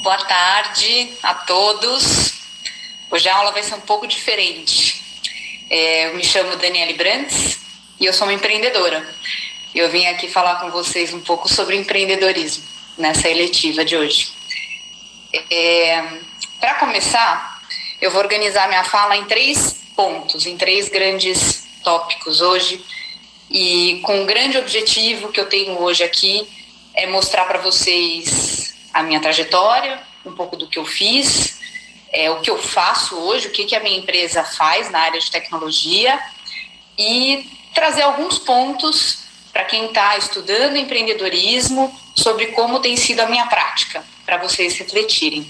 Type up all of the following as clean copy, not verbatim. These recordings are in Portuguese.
Boa tarde a todos. Hoje a aula vai ser um pouco diferente. Eu me chamo Daniele Brandes e eu sou uma empreendedora. Eu vim aqui falar com vocês um pouco sobre empreendedorismo nessa eletiva de hoje. Para começar, eu vou organizar minha fala em 3 pontos, em 3 grandes tópicos hoje. E com um grande objetivo que eu tenho hoje aqui é mostrar para vocês a minha trajetória, um pouco do que eu fiz, o que eu faço hoje, o que a minha empresa faz na área de tecnologia e trazer alguns pontos para quem está estudando empreendedorismo sobre como tem sido a minha prática, para vocês refletirem.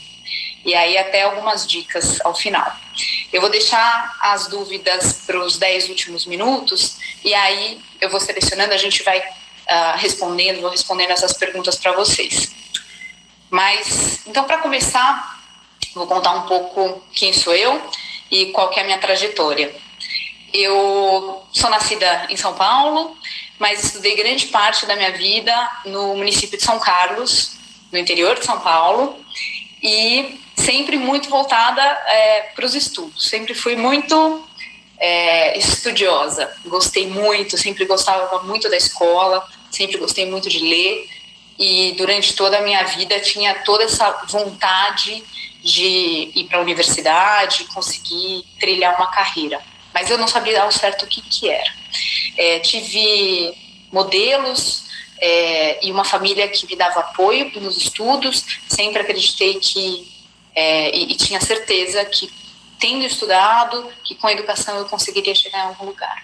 E aí até algumas dicas ao final. Eu vou deixar as dúvidas para os 10 últimos minutos e aí eu vou selecionando, a gente vai vou respondendo essas perguntas para vocês. Mas, então, para começar, vou contar um pouco quem sou eu e qual que é a minha trajetória. Eu sou nascida em São Paulo, mas estudei grande parte da minha vida no município de São Carlos, no interior de São Paulo, e sempre muito voltada para os estudos. Sempre fui muito estudiosa, gostei muito, sempre gostava muito da escola, sempre gostei muito de ler, e durante toda a minha vida tinha toda essa vontade de ir para a universidade, conseguir trilhar uma carreira. Mas eu não sabia ao certo o que era. Tive modelos e uma família que me dava apoio nos estudos, sempre acreditei que, e tinha certeza que, tendo estudado, que com a educação eu conseguiria chegar em algum lugar.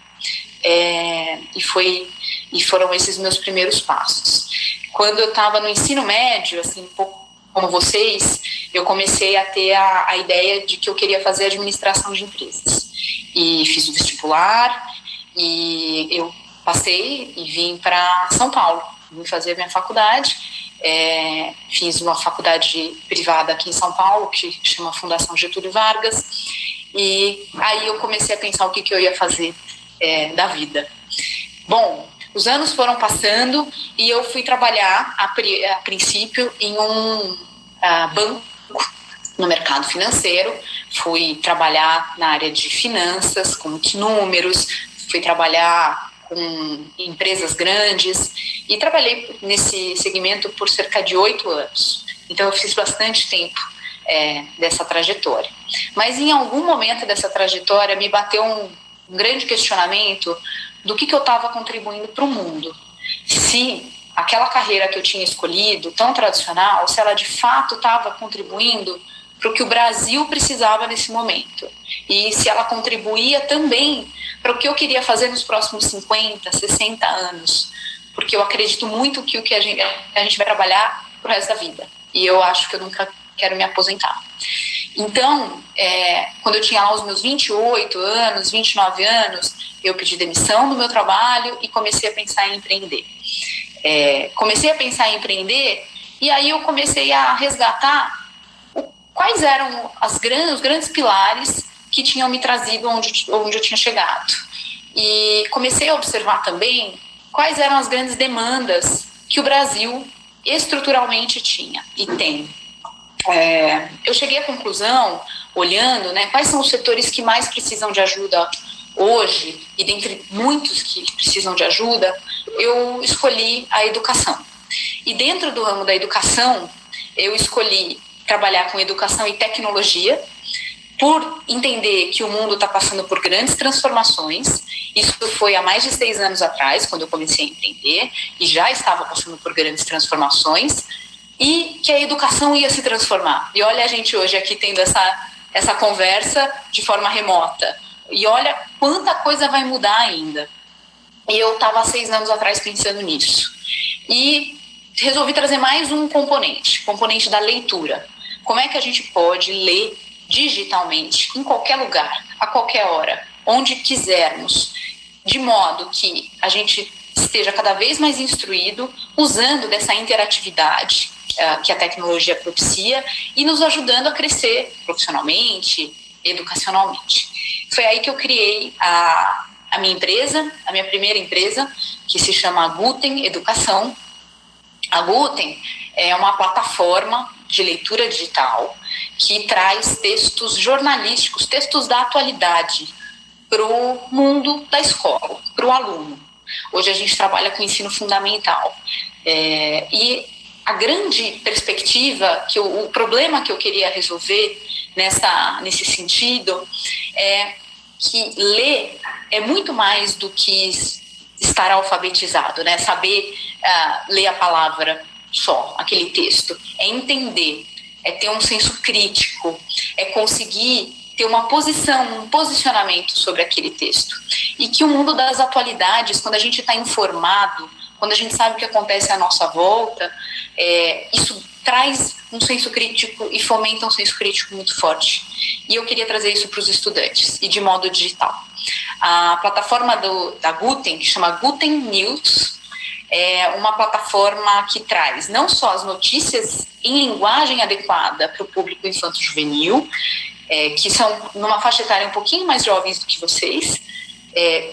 E foram esses meus primeiros passos. Quando eu estava no ensino médio, assim, um pouco como vocês, eu comecei a ter a ideia de que eu queria fazer administração de empresas. E fiz o vestibular, e eu passei e vim para São Paulo. Vim fazer a minha faculdade. Fiz uma faculdade privada aqui em São Paulo, que chama Fundação Getúlio Vargas. E aí eu comecei a pensar o que eu ia fazer da vida. Bom, os anos foram passando e eu fui trabalhar, a princípio, em um banco no mercado financeiro. Fui trabalhar na área de finanças, com muitos números, fui trabalhar com empresas grandes e trabalhei nesse segmento por cerca de 8 anos. Então eu fiz bastante tempo dessa trajetória. Mas em algum momento dessa trajetória me bateu um grande questionamento do que eu estava contribuindo para o mundo. Se aquela carreira que eu tinha escolhido, tão tradicional, se ela de fato estava contribuindo para o que o Brasil precisava nesse momento. E se ela contribuía também para o que eu queria fazer nos próximos 50, 60 anos. Porque eu acredito muito que a gente vai trabalhar pro resto da vida. E eu acho que eu nunca quero me aposentar. Então, quando eu tinha lá os meus 28 anos, 29 anos, eu pedi demissão do meu trabalho e comecei a pensar em empreender. E aí eu comecei a resgatar quais eram os grandes pilares que tinham me trazido onde eu tinha chegado. E comecei a observar também quais eram as grandes demandas que o Brasil estruturalmente tinha e tem. Eu cheguei à conclusão, olhando, quais são os setores que mais precisam de ajuda hoje, e dentre muitos que precisam de ajuda, eu escolhi a educação. E dentro do ramo da educação, eu escolhi trabalhar com educação e tecnologia, por entender que o mundo está passando por grandes transformações. Isso foi há mais de 6 anos atrás, quando eu comecei a empreender, e já estava passando por grandes transformações, e que a educação ia se transformar. E olha a gente hoje aqui tendo essa conversa de forma remota. E olha quanta coisa vai mudar ainda. E eu estava há 6 anos atrás pensando nisso. E resolvi trazer mais um componente da leitura. Como é que a gente pode ler digitalmente, em qualquer lugar, a qualquer hora, onde quisermos, de modo que a gente esteja cada vez mais instruído, usando dessa interatividade que a tecnologia propicia e nos ajudando a crescer profissionalmente, educacionalmente. Foi aí que eu criei a minha empresa, a minha primeira empresa, que se chama Guten Educação. A Guten é uma plataforma de leitura digital que traz textos jornalísticos, textos da atualidade para o mundo da escola, para o aluno. Hoje a gente trabalha com ensino fundamental. E a grande perspectiva, o problema que eu queria resolver nesse sentido é que ler é muito mais do que estar alfabetizado, né? Saber ler a palavra só, aquele texto. É entender, é ter um senso crítico, é conseguir ter uma posição, um posicionamento sobre aquele texto. E que o mundo das atualidades, quando a gente está informado, quando a gente sabe o que acontece à nossa volta, isso traz um senso crítico e fomenta um senso crítico muito forte. E eu queria trazer isso para os estudantes, e de modo digital. A plataforma da Guten, que chama Guten News, é uma plataforma que traz não só as notícias em linguagem adequada para o público infanto-juvenil, que são numa faixa etária um pouquinho mais jovens do que vocês,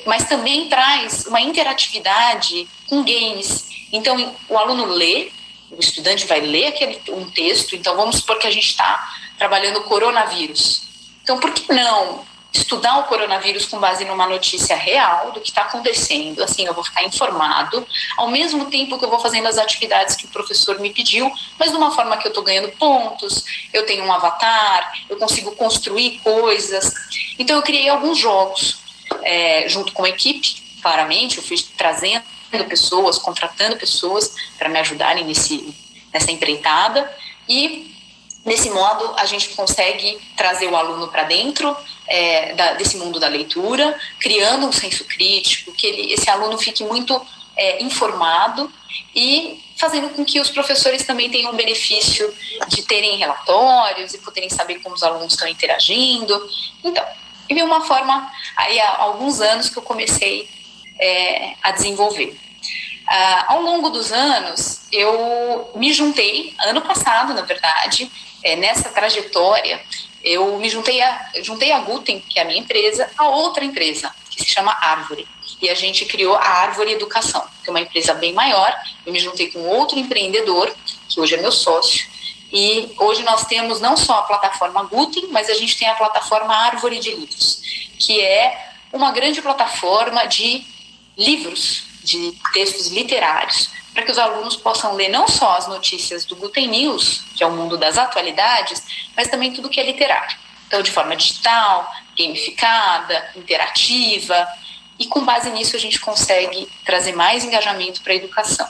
mas também traz uma interatividade com games. Então, o aluno lê, o estudante vai ler um texto. Então, vamos supor que a gente está trabalhando o coronavírus. Então, por que não estudar o coronavírus com base numa notícia real do que está acontecendo? Assim, eu vou ficar informado, ao mesmo tempo que eu vou fazendo as atividades que o professor me pediu, mas de uma forma que eu estou ganhando pontos, eu tenho um avatar, eu consigo construir coisas. Então, eu criei alguns jogos, junto com a equipe, claramente, eu fui trazendo pessoas, contratando pessoas para me ajudarem nessa empreitada, e desse modo a gente consegue trazer o aluno para dentro desse mundo da leitura, criando um senso crítico, que esse aluno fique muito informado e fazendo com que os professores também tenham o benefício de terem relatórios e poderem saber como os alunos estão interagindo. Então, e uma forma, aí há alguns anos que eu comecei a desenvolver. Ao longo dos anos, eu me juntei, ano passado, na verdade, nessa trajetória, eu juntei a Guten, que é a minha empresa, a outra empresa, que se chama Árvore. E a gente criou a Árvore Educação, que é uma empresa bem maior. Eu me juntei com outro empreendedor, que hoje é meu sócio, e hoje nós temos não só a plataforma Guten, mas a gente tem a plataforma Árvore de Livros, que é uma grande plataforma de livros, de textos literários, para que os alunos possam ler não só as notícias do Guten News, que é o mundo das atualidades, mas também tudo que é literário. Então, de forma digital, gamificada, interativa, e com base nisso a gente consegue trazer mais engajamento para a educação.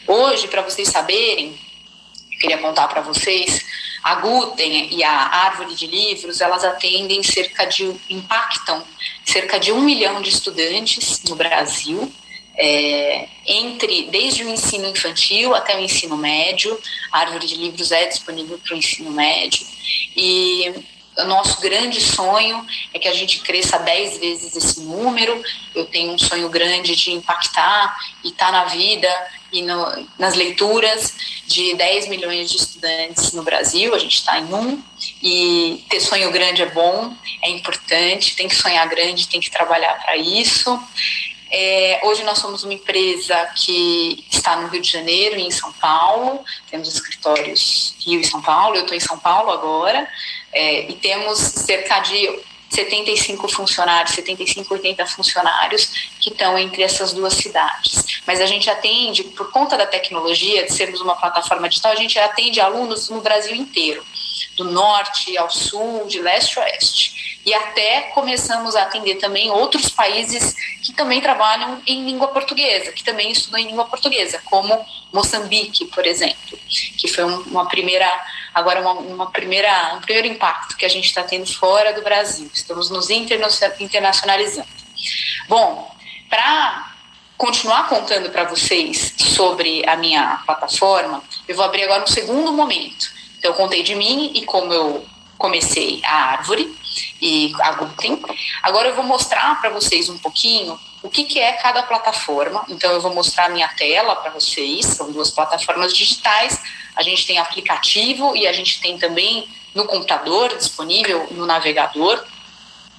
Hoje, para vocês saberem, eu queria contar para vocês, a Guten e a Árvore de Livros, elas impactam cerca de 1 milhão de estudantes no Brasil, desde o ensino infantil até o ensino médio. A Árvore de Livros é disponível para o ensino médio, e o nosso grande sonho é que a gente cresça 10 vezes esse número. Eu tenho um sonho grande de impactar e estar na vida e nas leituras de 10 milhões de estudantes no Brasil. A gente está em 1, e ter sonho grande é bom, é importante, tem que sonhar grande, tem que trabalhar para isso. Hoje nós somos uma empresa que está no Rio de Janeiro e em São Paulo, temos escritórios Rio e São Paulo. Eu estou em São Paulo agora, e temos cerca de 75 funcionários, 75, 80 funcionários que estão entre essas duas cidades. Mas a gente atende, por conta da tecnologia, de sermos uma plataforma digital, a gente atende alunos no Brasil inteiro, do norte ao sul, de leste a oeste. E até começamos a atender também outros países que também trabalham em língua portuguesa, que também estudam em língua portuguesa, como Moçambique, por exemplo, que foi um primeiro impacto que a gente está tendo fora do Brasil. Estamos nos internacionalizando. Bom, para continuar contando para vocês sobre a minha plataforma, eu vou abrir agora um segundo momento. Então, eu contei de mim e como eu comecei a Árvore e a Guten. Agora eu vou mostrar para vocês um pouquinho o que é cada plataforma. Então, eu vou mostrar a minha tela para vocês. São 2 plataformas digitais. A gente tem aplicativo e a gente tem também no computador, disponível no navegador.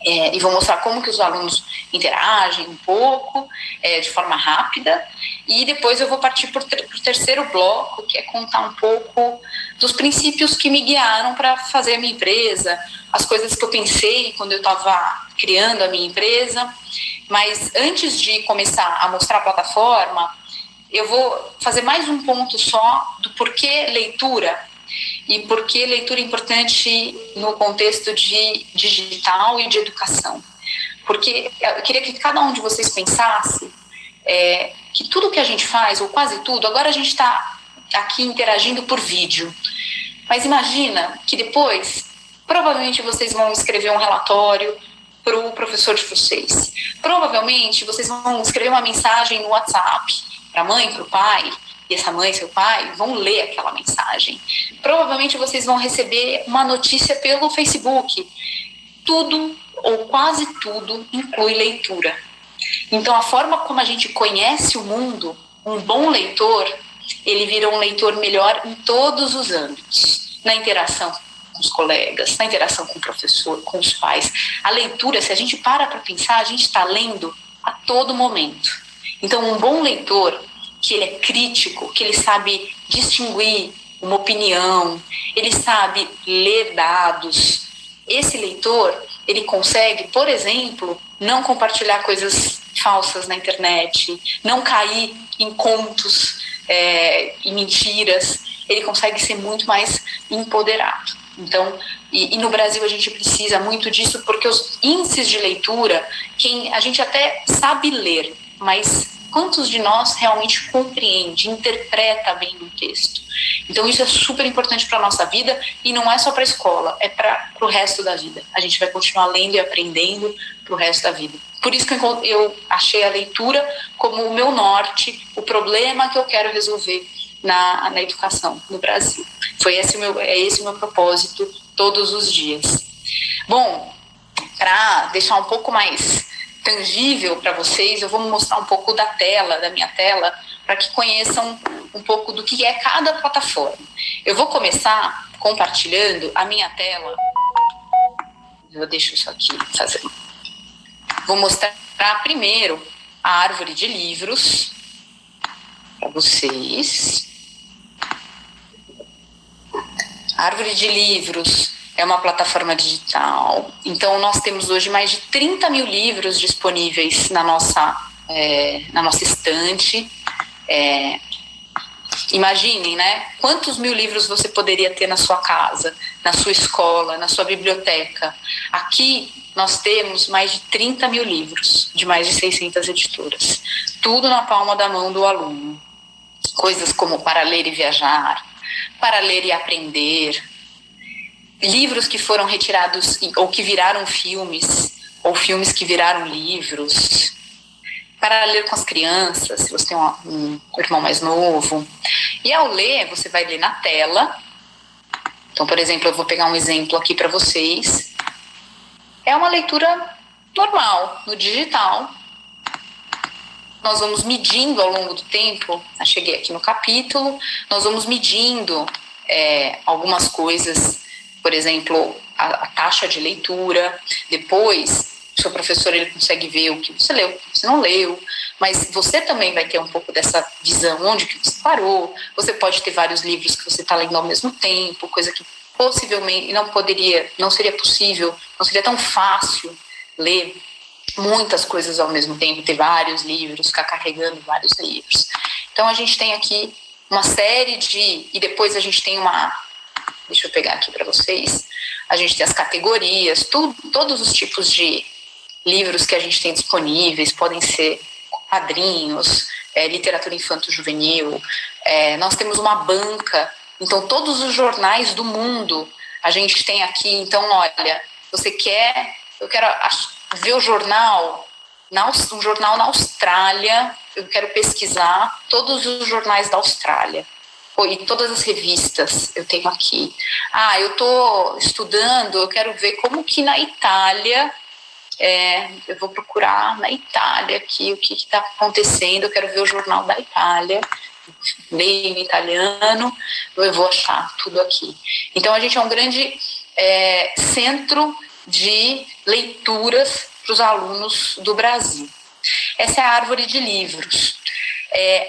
E vou mostrar como que os alunos interagem um pouco, de forma rápida. E depois eu vou partir para o terceiro bloco, que é contar um pouco dos princípios que me guiaram para fazer a minha empresa, as coisas que eu pensei quando eu estava criando a minha empresa. Mas antes de começar a mostrar a plataforma, eu vou fazer mais um ponto só do porquê leitura e porquê leitura é importante no contexto de digital e de educação. Porque eu queria que cada um de vocês pensasse que tudo que a gente faz, ou quase tudo, agora a gente está aqui interagindo por vídeo. Mas imagina que depois, provavelmente vocês vão escrever um relatório para o professor de vocês. Provavelmente vocês vão escrever uma mensagem no WhatsApp para a mãe, para o pai, e essa mãe e seu pai vão ler aquela mensagem. Provavelmente vocês vão receber uma notícia pelo Facebook. Tudo, ou quase tudo, inclui leitura. Então, a forma como a gente conhece o mundo, um bom leitor, ele vira um leitor melhor em todos os âmbitos. Na interação com os colegas, na interação com o professor, com os pais. A leitura, se a gente para pensar, a gente está lendo a todo momento. Então, um bom leitor, que ele é crítico, que ele sabe distinguir uma opinião, ele sabe ler dados. Esse leitor, ele consegue, por exemplo, não compartilhar coisas falsas na internet, não cair em contos e mentiras. Ele consegue ser muito mais empoderado. Então, e no Brasil a gente precisa muito disso, porque os índices de leitura, a gente até sabe ler, mas quantos de nós realmente compreende, interpreta bem o texto? Então isso é super importante para a nossa vida, e não é só para a escola, é para o resto da vida. A gente vai continuar lendo e aprendendo para o resto da vida. Por isso que eu achei a leitura como o meu norte, o problema que eu quero resolver na educação no Brasil. É esse o meu propósito todos os dias. Bom, para deixar um pouco mais tangível para vocês, eu vou mostrar um pouco da minha tela, para que conheçam um pouco do que é cada plataforma. Eu vou começar compartilhando a minha tela. Eu deixo isso aqui fazendo. Vou mostrar primeiro a árvore de livros para vocês. A árvore de livros é uma plataforma digital. Então, nós temos hoje mais de 30 mil livros disponíveis na nossa estante. Imaginem, né? Quantos mil livros você poderia ter na sua casa, na sua escola, na sua biblioteca? Aqui, nós temos mais de 30 mil livros, de mais de 600 editoras. Tudo na palma da mão do aluno. Coisas como Para Ler e Viajar, Para Ler e Aprender, livros que foram retirados ou que viraram filmes, ou filmes que viraram livros, para ler com as crianças, se você tem um irmão mais novo. E ao ler, você vai ler na tela. Então, por exemplo, eu vou pegar um exemplo aqui para vocês. É uma leitura normal, no digital. Nós vamos medindo ao longo do tempo, eu cheguei aqui no capítulo, nós vamos medindo algumas coisas, por exemplo, a taxa de leitura. Depois, o seu professor ele consegue ver o que você leu, o que você não leu, mas você também vai ter um pouco dessa visão, onde que você parou. Você pode ter vários livros que você está lendo ao mesmo tempo, coisa que possivelmente não seria possível, não seria tão fácil ler muitas coisas ao mesmo tempo, ter vários livros, ficar carregando vários livros. Então a gente tem aqui uma série e depois a gente tem deixa eu pegar aqui para vocês, a gente tem as categorias, todos os tipos de livros que a gente tem disponíveis, podem ser quadrinhos, literatura infanto-juvenil, nós temos uma banca, então todos os jornais do mundo a gente tem aqui. Então, olha, eu quero ver o jornal, um jornal na Austrália, eu quero pesquisar todos os jornais da Austrália, e todas as revistas eu tenho aqui. Eu estou estudando, eu quero ver como que na Itália, eu vou procurar na Itália aqui o que está acontecendo, eu quero ver o jornal da Itália, leio em italiano, eu vou achar tudo aqui. Então a gente é um grande centro de leituras para os alunos do Brasil. Essa é a árvore de livros.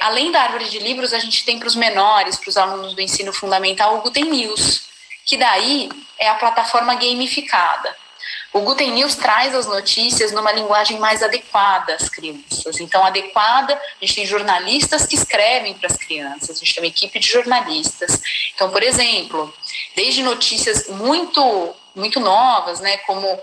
Além da árvore de livros, a gente tem para os menores, para os alunos do ensino fundamental, o Guten News, que daí é a plataforma gamificada. O Guten News traz as notícias numa linguagem mais adequada às crianças. Então, adequada, a gente tem jornalistas que escrevem para as crianças, a gente tem uma equipe de jornalistas. Então, por exemplo, desde notícias muito novas, né, como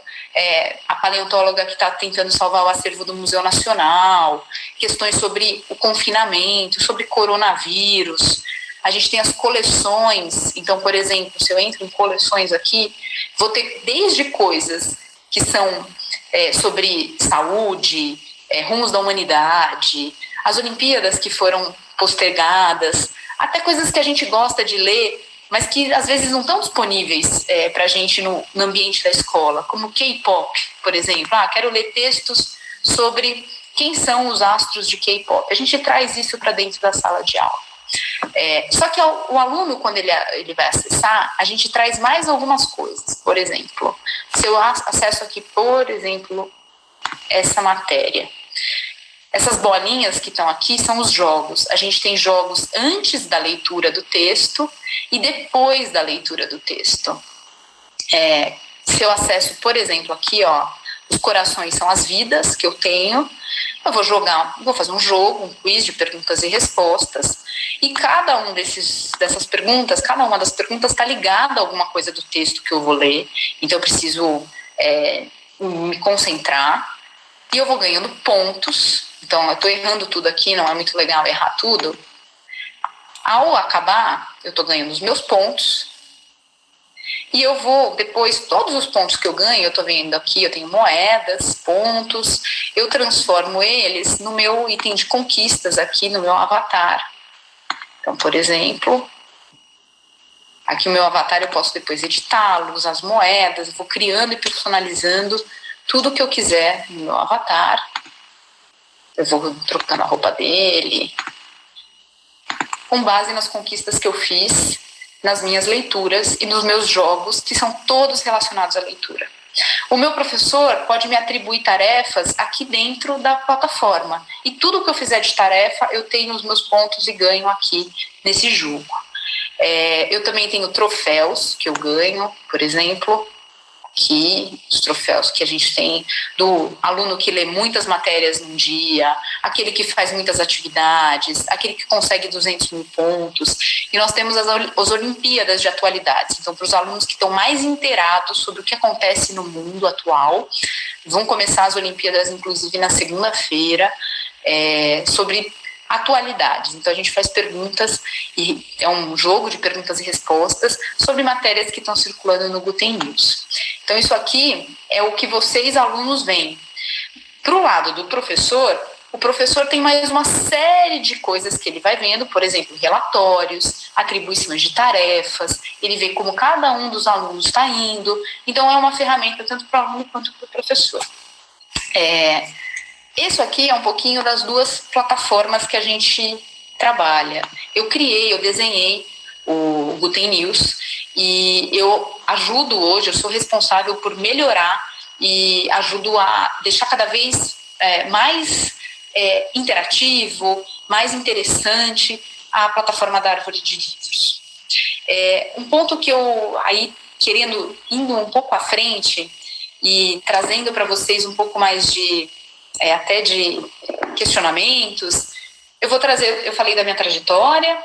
a paleontóloga que está tentando salvar o acervo do Museu Nacional, questões sobre o confinamento, sobre coronavírus. A gente tem as coleções. Então, por exemplo, se eu entro em coleções aqui, vou ter desde coisas que são sobre saúde, rumos da humanidade, as Olimpíadas que foram postergadas, até coisas que a gente gosta de ler, mas que às vezes não estão disponíveis para a gente no ambiente da escola, como K-pop, por exemplo. Quero ler textos sobre quem são os astros de K-pop. A gente traz isso para dentro da sala de aula. Só que o aluno, quando ele vai acessar, a gente traz mais algumas coisas. Por exemplo, se eu acesso aqui, por exemplo, essa matéria, essas bolinhas que estão aqui são os jogos. A gente tem jogos antes da leitura do texto e depois da leitura do texto. Se eu acesso, por exemplo, aqui, os corações são as vidas que eu tenho, eu vou fazer um jogo, um quiz de perguntas e respostas, e cada uma das perguntas está ligada a alguma coisa do texto que eu vou ler, então eu preciso me concentrar, e eu vou ganhando pontos. Então eu estou errando tudo aqui, não é muito legal errar tudo. Ao acabar, eu estou ganhando os meus pontos, e eu vou, depois, todos os pontos que eu ganho, eu estou vendo aqui, eu tenho moedas, pontos, eu transformo eles no meu item de conquistas aqui, no meu avatar. Então, por exemplo, aqui o meu avatar eu posso depois editá-lo, usar as moedas, eu vou criando e personalizando tudo que eu quiser no meu avatar. Eu vou trocando a roupa dele, com base nas conquistas que eu fiz nas minhas leituras e nos meus jogos, que são todos relacionados à leitura. O meu professor pode me atribuir tarefas aqui dentro da plataforma. E tudo que eu fizer de tarefa, eu tenho os meus pontos e ganho aqui nesse jogo. Eu também tenho troféus que eu ganho, por exemplo, aqui, os troféus que a gente tem do aluno que lê muitas matérias num dia, aquele que faz muitas atividades, aquele que consegue 200 mil pontos. E nós temos as Olimpíadas de atualidades. Então, para os alunos que estão mais inteirados sobre o que acontece no mundo atual, vão começar as Olimpíadas, inclusive, na segunda-feira, sobre atualidades. Então, a gente faz perguntas, e é um jogo de perguntas e respostas sobre matérias que estão circulando no Guten News. Então, isso aqui é o que vocês, alunos, veem. Para o lado do professor, o professor tem mais uma série de coisas que ele vai vendo, por exemplo, relatórios, atribuições de tarefas, ele vê como cada um dos alunos está indo. Então, é uma ferramenta tanto para o aluno quanto para o professor. Isso aqui é um pouquinho das duas plataformas que a gente trabalha. Eu desenhei o Guten News e eu ajudo hoje, eu sou responsável por melhorar e ajudo a deixar cada vez mais interativo, mais interessante a plataforma da Árvore de Livros. Um ponto que eu, indo um pouco à frente e trazendo para vocês um pouco mais até de questionamentos, eu falei da minha trajetória,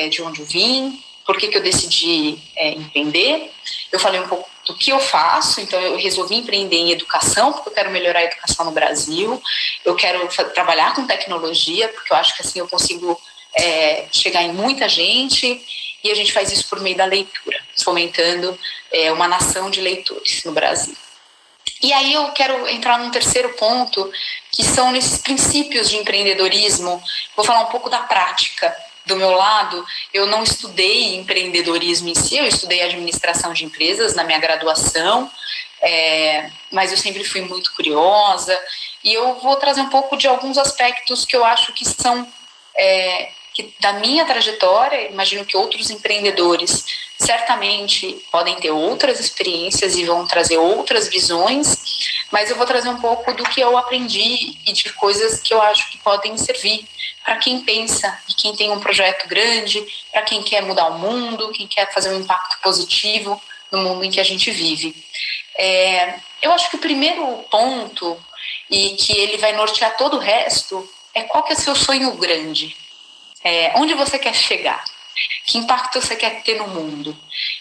de onde eu vim, por que eu decidi empreender, eu falei um pouco do que eu faço, então eu resolvi empreender em educação, porque eu quero melhorar a educação no Brasil, eu quero trabalhar com tecnologia, porque eu acho que assim eu consigo chegar em muita gente, e a gente faz isso por meio da leitura, fomentando uma nação de leitores no Brasil. E aí eu quero entrar num terceiro ponto, que são nesses princípios de empreendedorismo. Vou falar um pouco da prática. Do meu lado, eu não estudei empreendedorismo em si, eu estudei administração de empresas na minha graduação, mas eu sempre fui muito curiosa, e eu vou trazer um pouco de alguns aspectos que eu acho que são da minha trajetória. Imagino que outros empreendedores certamente podem ter outras experiências e vão trazer outras visões, mas eu vou trazer um pouco do que eu aprendi e de coisas que eu acho que podem servir para quem pensa e quem tem um projeto grande, para quem quer mudar o mundo, quem quer fazer um impacto positivo no mundo em que a gente vive. Eu acho que o primeiro ponto, e que ele vai nortear todo o resto, é qual que é o seu sonho grande. Onde você quer chegar? Que impacto você quer ter no mundo?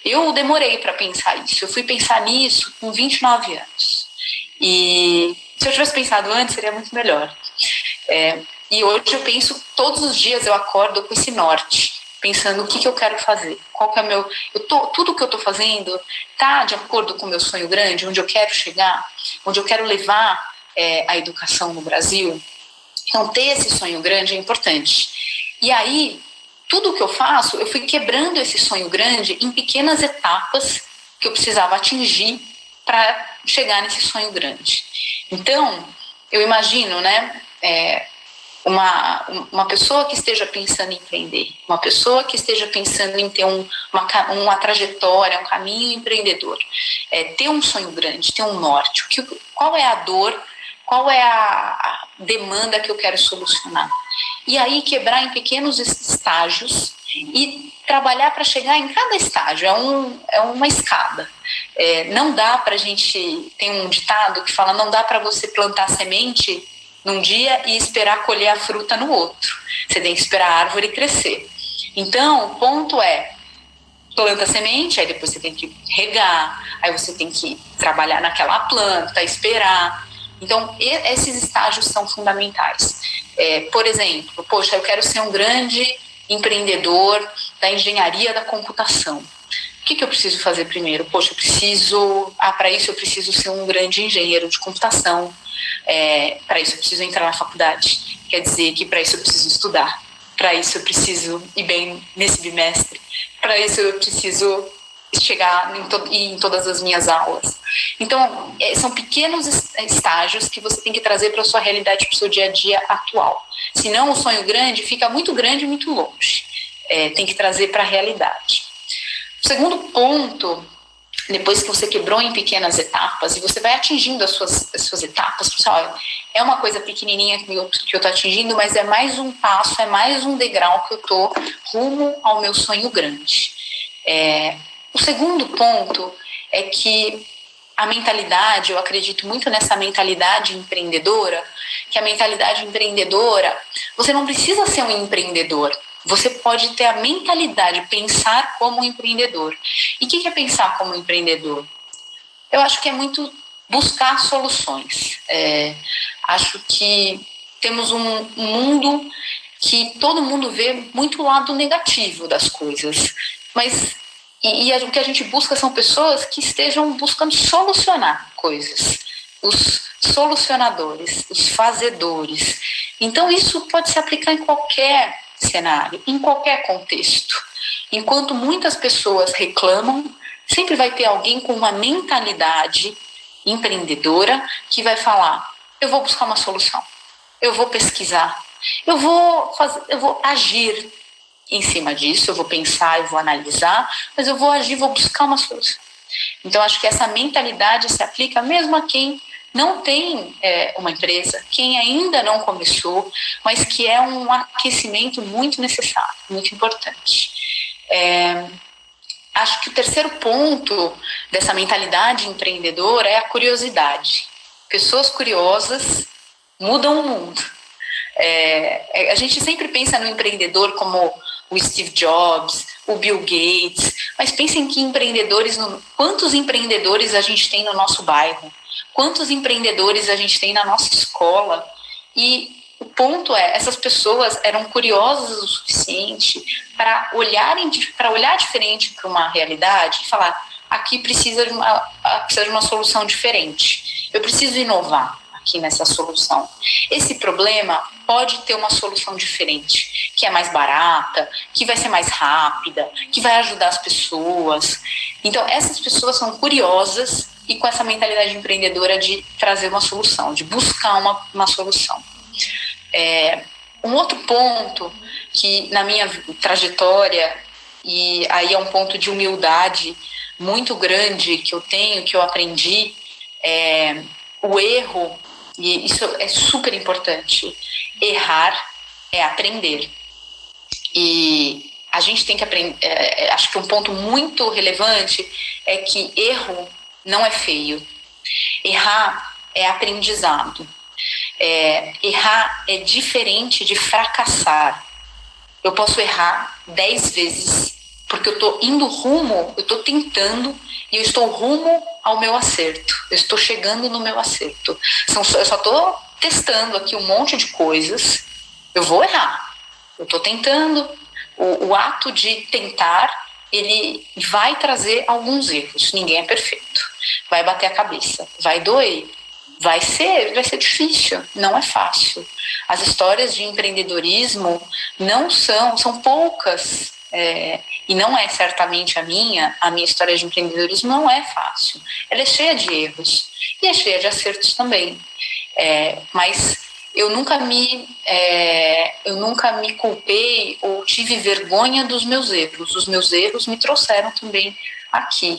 Eu demorei para pensar isso. Eu fui pensar nisso com 29 anos. E se eu tivesse pensado antes, seria muito melhor. E hoje eu penso, todos os dias eu acordo com esse norte, pensando o que eu quero fazer, qual que é tudo que eu estou fazendo está de acordo com o meu sonho grande, onde eu quero chegar, onde eu quero levar a educação no Brasil. Então, ter esse sonho grande é importante. E aí, tudo que eu faço, eu fui quebrando esse sonho grande em pequenas etapas que eu precisava atingir para chegar nesse sonho grande. Então, eu imagino, né, uma pessoa que esteja pensando em empreender, uma pessoa que esteja pensando em ter uma trajetória, um caminho empreendedor, ter um sonho grande, ter um norte, qual é a dor, qual é a demanda que eu quero solucionar. E aí quebrar em pequenos estágios e trabalhar para chegar em cada estágio, é uma escada. Não dá para a gente, tem um ditado que fala, não dá para você plantar semente num dia e esperar colher a fruta no outro. Você tem que esperar a árvore crescer. Então, o ponto é, planta a semente, aí depois você tem que regar, aí você tem que trabalhar naquela planta, esperar. Então, esses estágios são fundamentais. Por exemplo, poxa, eu quero ser um grande empreendedor da engenharia da computação. O que eu preciso fazer primeiro? Poxa, para isso eu preciso ser um grande engenheiro de computação. Para isso eu preciso entrar na faculdade. Quer dizer que para isso eu preciso estudar. Para isso eu preciso ir bem nesse bimestre. Para isso eu preciso chegar em todas as minhas aulas. Então, são pequenos estágios que você tem que trazer para a sua realidade, para o seu dia a dia atual. Senão o sonho grande fica muito grande e muito longe. Tem que trazer para a realidade. O segundo ponto, depois que você quebrou em pequenas etapas e você vai atingindo as suas etapas, pessoal, é uma coisa pequenininha que eu estou atingindo, mas é mais um passo, é mais um degrau que eu estou rumo ao meu sonho grande. O segundo ponto é que a mentalidade, eu acredito muito nessa mentalidade empreendedora, que a mentalidade empreendedora, você não precisa ser um empreendedor, você pode ter a mentalidade, pensar como um empreendedor. E o que é pensar como um empreendedor? Eu acho que é muito buscar soluções. Acho que temos um mundo que todo mundo vê muito o lado negativo das coisas, mas o que a gente busca são pessoas que estejam buscando solucionar coisas, os solucionadores, os fazedores. Então isso pode se aplicar em qualquer cenário, em qualquer contexto. Enquanto muitas pessoas reclamam, sempre vai ter alguém com uma mentalidade empreendedora que vai falar, eu vou buscar uma solução, eu vou pesquisar, eu vou agir em cima disso, eu vou pensar, eu vou analisar, mas eu vou agir, vou buscar uma solução. Então, acho que essa mentalidade se aplica mesmo a quem não tem uma empresa, quem ainda não começou, mas que é um aquecimento muito necessário, muito importante. Acho que o terceiro ponto dessa mentalidade empreendedora é a curiosidade. Pessoas curiosas mudam o mundo. A gente sempre pensa no empreendedor como o Steve Jobs, o Bill Gates, mas pensem que quantos empreendedores a gente tem no nosso bairro, quantos empreendedores a gente tem na nossa escola. E o ponto essas pessoas eram curiosas o suficiente para olhar diferente para uma realidade e falar, aqui precisa de uma solução diferente, eu preciso inovar aqui nessa solução. Esse problema pode ter uma solução diferente, que é mais barata, que vai ser mais rápida, que vai ajudar as pessoas. Então, essas pessoas são curiosas e com essa mentalidade empreendedora de trazer uma solução, de buscar uma solução. Um outro ponto que na minha trajetória, e aí é um ponto de humildade muito grande que eu tenho, que eu aprendi, o erro, e isso é super importante, errar é aprender. E a gente tem que aprender. Acho que um ponto muito relevante é que erro não é feio. Errar é aprendizado. Errar é diferente de fracassar. Eu posso errar 10 vezes, porque eu estou indo rumo, eu estou tentando e eu estou rumo ao meu acerto. Eu estou chegando no meu acerto. Eu só estou testando aqui um monte de coisas. Eu vou errar. Eu estou tentando. O ato de tentar, ele vai trazer alguns erros. Ninguém é perfeito. Vai bater a cabeça, vai doer. Vai ser difícil, não é fácil. As histórias de empreendedorismo são poucas, e não é certamente a minha história de empreendedorismo não é fácil. Ela é cheia de erros e é cheia de acertos também. Mas eu nunca me culpei ou tive vergonha dos meus erros. Os meus erros me trouxeram também aqui.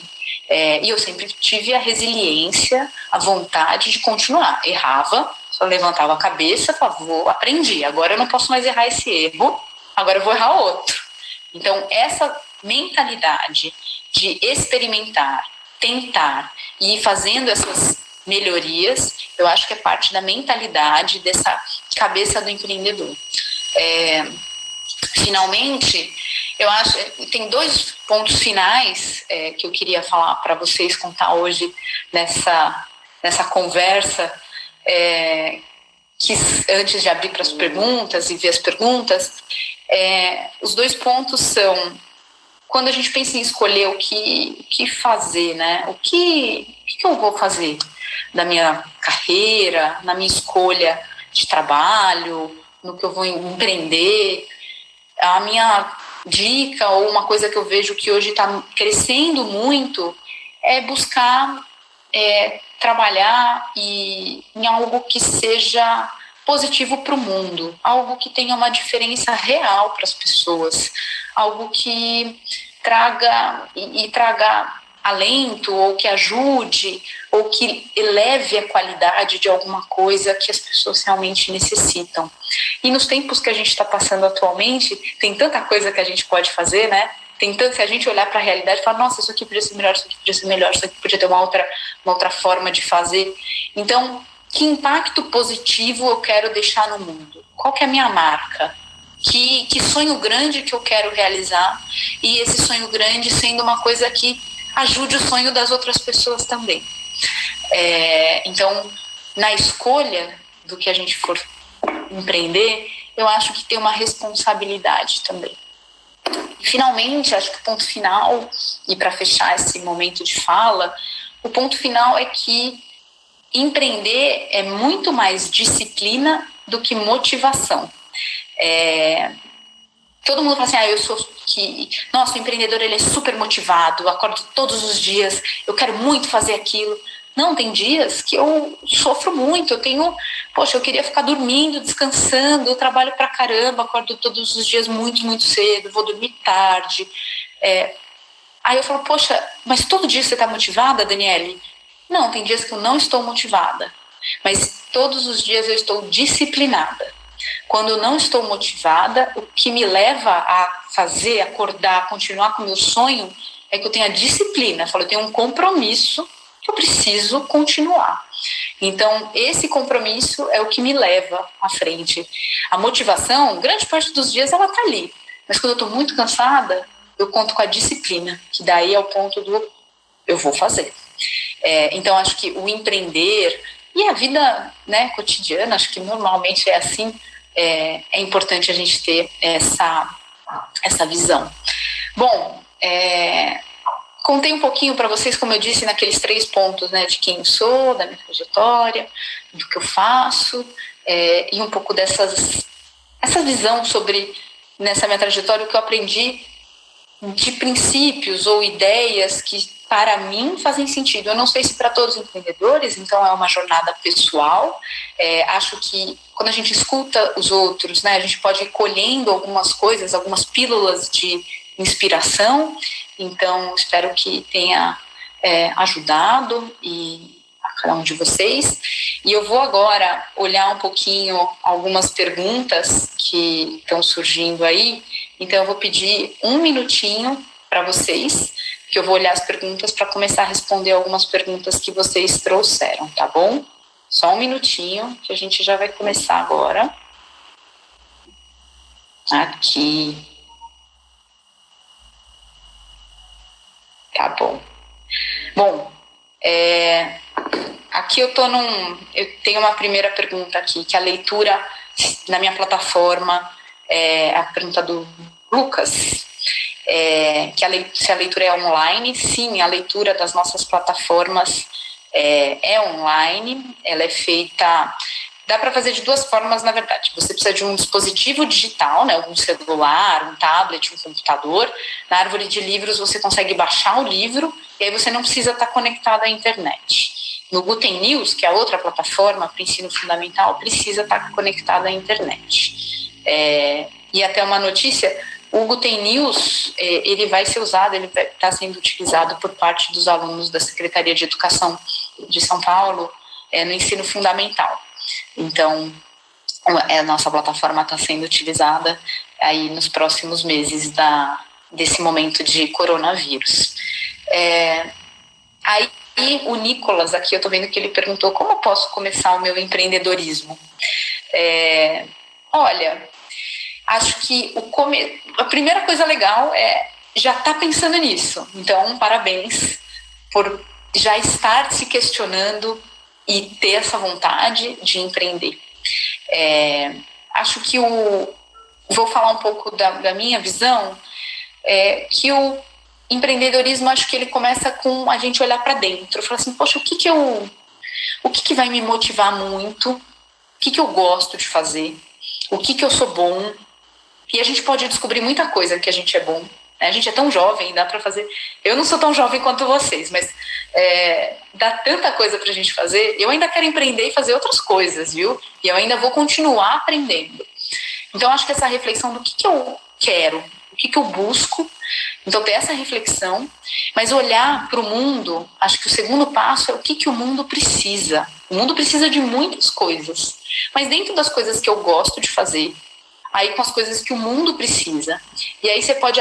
E eu sempre tive a resiliência, a vontade de continuar. Errava, só levantava a cabeça, falava, aprendi, agora eu não posso mais errar esse erro, agora eu vou errar outro. Então, essa mentalidade de experimentar, tentar e ir fazendo essas melhorias, eu acho que é parte da mentalidade dessa cabeça do empreendedor. Finalmente, eu acho tem 2 pontos finais que eu queria falar para vocês, contar hoje nessa conversa, que antes de abrir para as perguntas e ver as perguntas, os 2 pontos são: quando a gente pensa em escolher o que fazer, né? O que eu vou fazer da minha carreira, na minha escolha de trabalho, no que eu vou empreender. A minha dica, ou uma coisa que eu vejo que hoje está crescendo muito, é buscar trabalhar em algo que seja positivo para o mundo, algo que tenha uma diferença real para as pessoas, algo que traga alento, ou que ajude, ou que eleve a qualidade de alguma coisa que as pessoas realmente necessitam. E nos tempos que a gente está passando atualmente, tem tanta coisa que a gente pode fazer, né? Tem tanto, se a gente olhar para a realidade e falar, nossa, isso aqui podia ser melhor, isso aqui podia ser melhor, isso aqui podia ter uma outra forma de fazer. Então, que impacto positivo eu quero deixar no mundo? Qual que é a minha marca? Que sonho grande que eu quero realizar, e esse sonho grande sendo uma coisa que ajude o sonho das outras pessoas também. Então, na escolha do que a gente for empreender, eu acho que tem uma responsabilidade também. Finalmente, acho que o ponto final, e para fechar esse momento de fala, o ponto final é que empreender é muito mais disciplina do que motivação. Todo mundo fala assim, nossa, o empreendedor ele é super motivado, eu acordo todos os dias, eu quero muito fazer aquilo. Não, tem dias que eu sofro muito, eu queria ficar dormindo, descansando, eu trabalho pra caramba, acordo todos os dias muito, muito cedo, vou dormir tarde. Aí eu falo, mas todo dia você tá motivada, Daniele? Não, tem dias que eu não estou motivada, mas todos os dias eu estou disciplinada. Quando eu não estou motivada, o que me leva a fazer, acordar, continuar com o meu sonho, é que eu tenho a disciplina. Eu tenho um compromisso que eu preciso continuar. Então, esse compromisso é o que me leva à frente. A motivação, grande parte dos dias, ela está ali. Mas quando eu estou muito cansada, eu conto com a disciplina, que daí é o ponto do eu vou fazer. Então, acho que o empreender e a vida, né, cotidiana, acho que normalmente é assim, é importante a gente ter essa visão. Bom, contei um pouquinho para vocês, como eu disse, naqueles 3 pontos, né, de quem eu sou, da minha trajetória, do que eu faço, e um pouco essa visão sobre, nessa minha trajetória, o que eu aprendi de princípios ou ideias que, para mim, fazem sentido. Eu não sei se para todos os empreendedores, então é uma jornada pessoal. Acho que quando a gente escuta os outros, né, a gente pode ir colhendo algumas coisas, algumas pílulas de inspiração. Então, espero que tenha ajudado e cada um de vocês. E eu vou agora olhar um pouquinho algumas perguntas que estão surgindo aí. Então, eu vou pedir um minutinho para vocês, que eu vou olhar as perguntas para começar a responder algumas perguntas que vocês trouxeram, tá bom? Só um minutinho, que a gente já vai começar agora. Aqui. Tá bom. Bom, aqui eu tenho uma primeira pergunta aqui, que a leitura na minha plataforma, a pergunta do Lucas, se a leitura é online. Sim, a leitura das nossas plataformas é online, ela é feita... Dá para fazer de duas formas, na verdade. Você precisa de um dispositivo digital, né, um celular, um tablet, um computador. Na árvore de livros você consegue baixar o livro e aí você não precisa estar conectado à internet. No Guten News, que é a outra plataforma para ensino fundamental, precisa estar conectado à internet. E até uma notícia, o Guten News, ele vai ser usado, ele está sendo utilizado por parte dos alunos da Secretaria de Educação de São Paulo no ensino fundamental. Então, a nossa plataforma está sendo utilizada aí nos próximos meses desse momento de coronavírus. Aí o Nicolas, aqui eu estou vendo que ele perguntou como eu posso começar o meu empreendedorismo. Olha, acho que a primeira coisa legal é já estar pensando nisso. Então, parabéns por já estar se questionando e ter essa vontade de empreender. Acho que vou falar um pouco da minha visão, que o empreendedorismo, acho que ele começa com a gente olhar para dentro, falar assim, poxa, o que vai me motivar muito, o que eu gosto de fazer, o que eu sou bom, e a gente pode descobrir muita coisa que a gente é bom. A gente é tão jovem, dá para fazer... Eu não sou tão jovem quanto vocês, mas dá tanta coisa para a gente fazer. Eu ainda quero empreender e fazer outras coisas, viu? E eu ainda vou continuar aprendendo. Então, acho que essa reflexão do que eu quero, o que eu busco, então ter essa reflexão, mas olhar para o mundo, acho que o segundo passo é o que o mundo precisa. O mundo precisa de muitas coisas, mas dentro das coisas que eu gosto de fazer, aí com as coisas que o mundo precisa. E aí você pode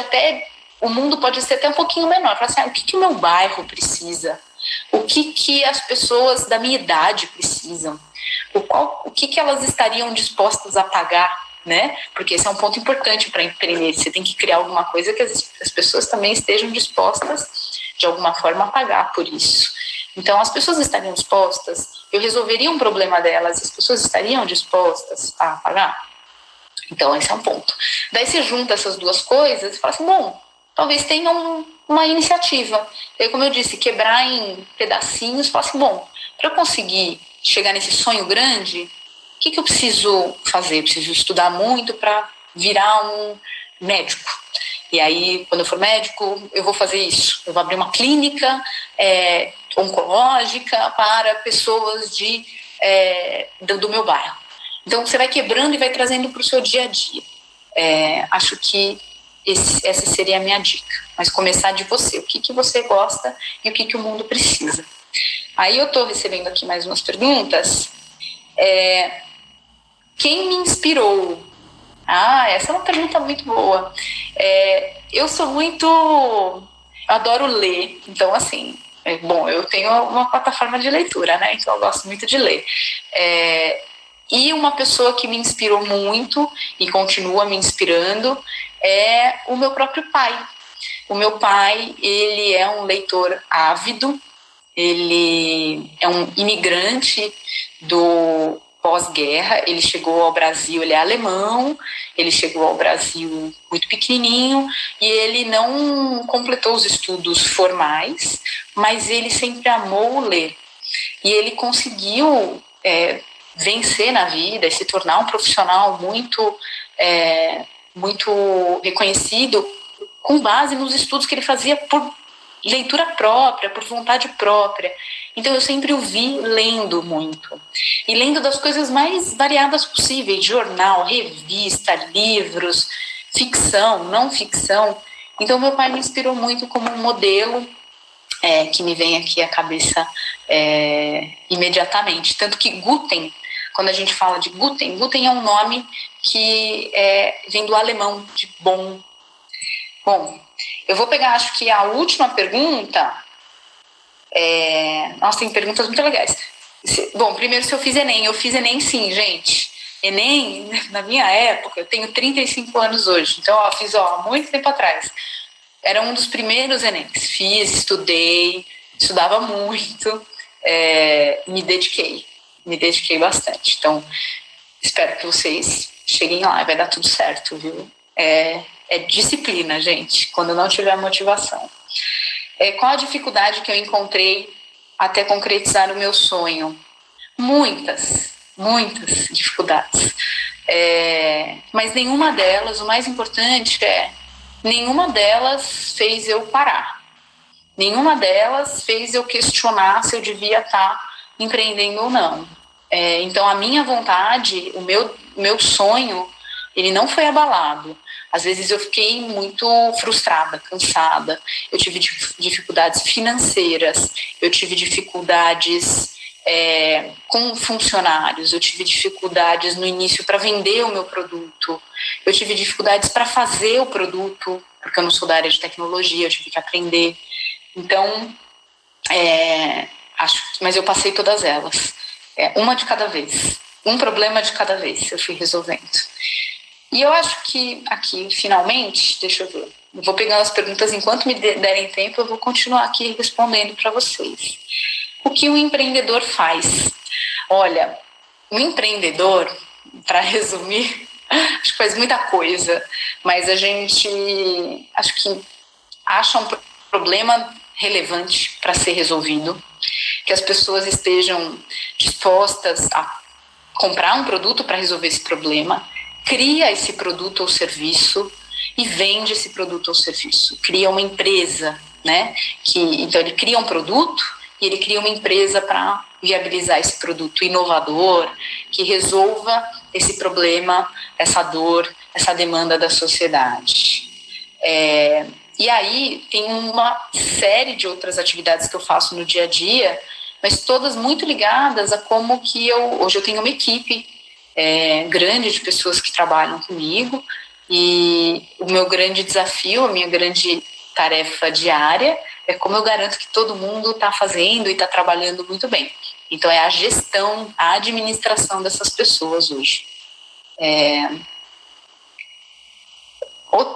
o mundo pode ser até um pouquinho menor. Falar assim, o que o meu bairro precisa? O que as pessoas da minha idade precisam? O que elas estariam dispostas a pagar, né? Porque esse é um ponto importante para empreender. Você tem que criar alguma coisa que as pessoas também estejam dispostas, de alguma forma, a pagar por isso. Então, as pessoas estariam dispostas, eu resolveria um problema delas, as pessoas estariam dispostas a pagar? Então, esse é um ponto. Daí você junta essas duas coisas e fala assim, bom, talvez tenha uma iniciativa. E aí, como eu disse, quebrar em pedacinhos, falar assim, bom, para eu conseguir chegar nesse sonho grande, o que eu preciso fazer? Eu preciso estudar muito para virar um médico. E aí, quando eu for médico, eu vou fazer isso. Eu vou abrir uma clínica oncológica para pessoas do meu bairro. Então, você vai quebrando e vai trazendo para o seu dia a dia. Acho que essa seria a minha dica. Mas começar de você. O que você gosta e o que o mundo precisa. Aí eu estou recebendo aqui mais umas perguntas. Quem me inspirou? Essa é uma pergunta muito boa. Eu adoro ler. Então, assim, eu tenho uma plataforma de leitura, né? Então eu gosto muito de ler. E uma pessoa que me inspirou muito e continua me inspirando é o meu próprio pai. O meu pai, ele é um leitor ávido, ele é um imigrante do pós-guerra, ele chegou ao Brasil, ele é alemão, ele chegou ao Brasil muito pequenininho e ele não completou os estudos formais, mas ele sempre amou ler. E ele conseguiu vencer na vida e se tornar um profissional muito reconhecido com base nos estudos que ele fazia por leitura própria, por vontade própria. Então eu sempre o vi lendo muito. E lendo das coisas mais variadas possíveis, jornal, revista, livros, ficção, não ficção. Então meu pai me inspirou muito como um modelo que me vem aqui à cabeça imediatamente. Tanto que glúten, quando a gente fala de glúten é um nome que vem do alemão, de bom. Bom, eu vou pegar, acho que a última pergunta. Nossa, tem perguntas muito legais. Bom, primeiro, se eu fiz Enem. Eu fiz Enem, sim, gente. Enem, na minha época, eu tenho 35 anos hoje. Então, fiz há muito tempo atrás. Era um dos primeiros Enems. Fiz, estudava muito, me dediquei bastante. Então, espero que vocês cheguem lá, vai dar tudo certo, viu? É disciplina, gente, quando não tiver motivação. Qual a dificuldade que eu encontrei até concretizar o meu sonho? Muitas dificuldades. Mas nenhuma delas, o mais importante nenhuma delas fez eu parar. Nenhuma delas fez eu questionar se eu devia estar empreendendo ou não. Então, a minha vontade, o meu sonho, ele não foi abalado. Às vezes eu fiquei muito frustrada, cansada. Eu tive dificuldades financeiras, eu tive dificuldades com funcionários, eu tive dificuldades no início para vender o meu produto, eu tive dificuldades para fazer o produto, porque eu não sou da área de tecnologia, eu tive que aprender. Então, mas eu passei todas elas. Uma de cada vez, um problema de cada vez eu fui resolvendo. E eu acho que aqui, finalmente, deixa eu ver, eu vou pegando as perguntas enquanto me derem tempo, eu vou continuar aqui respondendo para vocês. O que um empreendedor faz? Olha, um empreendedor, para resumir, acho que faz muita coisa, mas a gente acho que acha um problema relevante para ser resolvido, que as pessoas estejam dispostas a comprar um produto para resolver esse problema, cria esse produto ou serviço e vende esse produto ou serviço, cria uma empresa, né? Então ele cria um produto e ele cria uma empresa para viabilizar esse produto inovador, que resolva esse problema, essa dor, essa demanda da sociedade. E aí tem uma série de outras atividades que eu faço no dia a dia, mas todas muito ligadas a como que hoje eu tenho uma equipe grande de pessoas que trabalham comigo, e o meu grande desafio, a minha grande tarefa diária é como eu garanto que todo mundo está fazendo e está trabalhando muito bem. Então, é a gestão, a administração dessas pessoas hoje.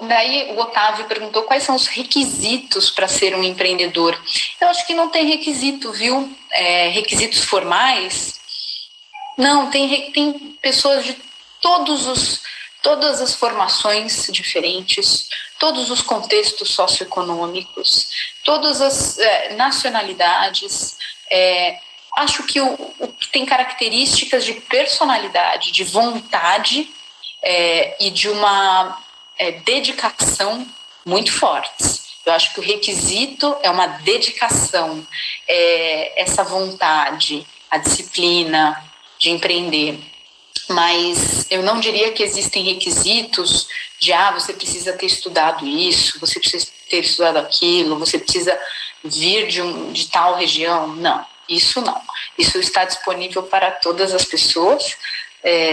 Daí o Otávio perguntou quais são os requisitos para ser um empreendedor. Eu acho que não tem requisito, viu? Requisitos formais. Não, tem pessoas de todas as formações diferentes, todos os contextos socioeconômicos, todas as nacionalidades. Acho que o que tem características de personalidade, de vontade e de uma dedicação muito fortes. Eu acho que o requisito é uma dedicação, essa vontade, a disciplina de empreender. Mas eu não diria que existem requisitos de você precisa ter estudado isso, você precisa ter estudado aquilo, você precisa vir de tal região. Não, isso não. Isso está disponível para todas as pessoas,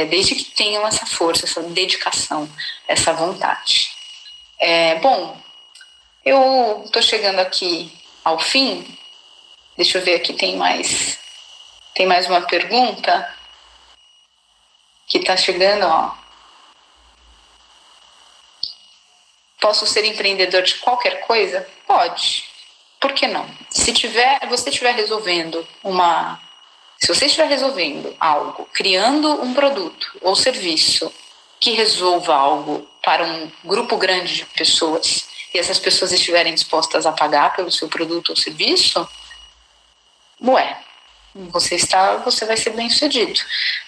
desde que tenham essa força, essa dedicação, essa vontade. Bom, eu estou chegando aqui ao fim. Deixa eu ver aqui, tem mais uma pergunta que está chegando, ó. Posso ser empreendedor de qualquer coisa? Pode. Por que não? Se você estiver resolvendo algo, criando um produto ou serviço que resolva algo para um grupo grande de pessoas, e essas pessoas estiverem dispostas a pagar pelo seu produto ou serviço, você vai ser bem sucedido.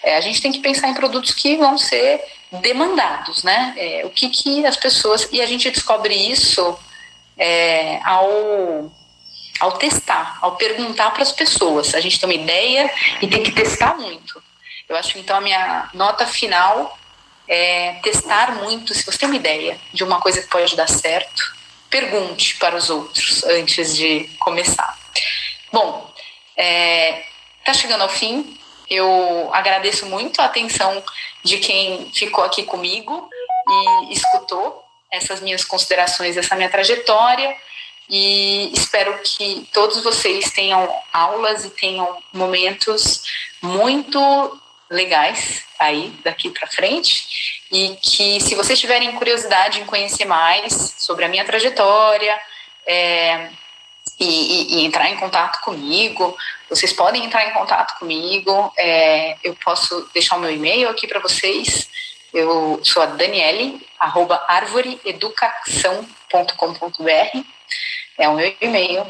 A gente tem que pensar em produtos que vão ser demandados, né? O que as pessoas... E a gente descobre isso ao testar, ao perguntar para as pessoas. A gente tem uma ideia e tem que testar muito. Eu acho que, então, a minha nota final é testar muito. Se você tem uma ideia de uma coisa que pode dar certo, pergunte para os outros antes de começar. Bom, tá chegando ao fim. Eu agradeço muito a atenção de quem ficou aqui comigo e escutou essas minhas considerações, essa minha trajetória, e espero que todos vocês tenham aulas e tenham momentos muito legais aí daqui para frente, e que, se vocês tiverem curiosidade em conhecer mais sobre a minha trajetória e entrar em contato comigo, vocês podem entrar em contato comigo. Eu posso deixar o meu e-mail aqui para vocês. Eu sou a Daniele, @arvoreeducação.com.br, é o meu e-mail.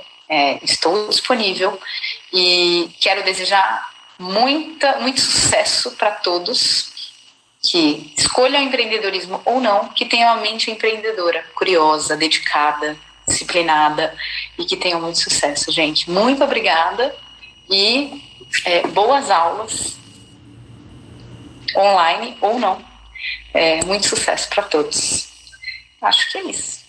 Estou disponível e quero desejar muito sucesso para todos que escolham empreendedorismo ou não, que tenham a mente empreendedora, curiosa, dedicada, disciplinada, e que tenham muito sucesso, gente. Muito obrigada e boas aulas, online ou não. Muito sucesso para todos. Acho que é isso.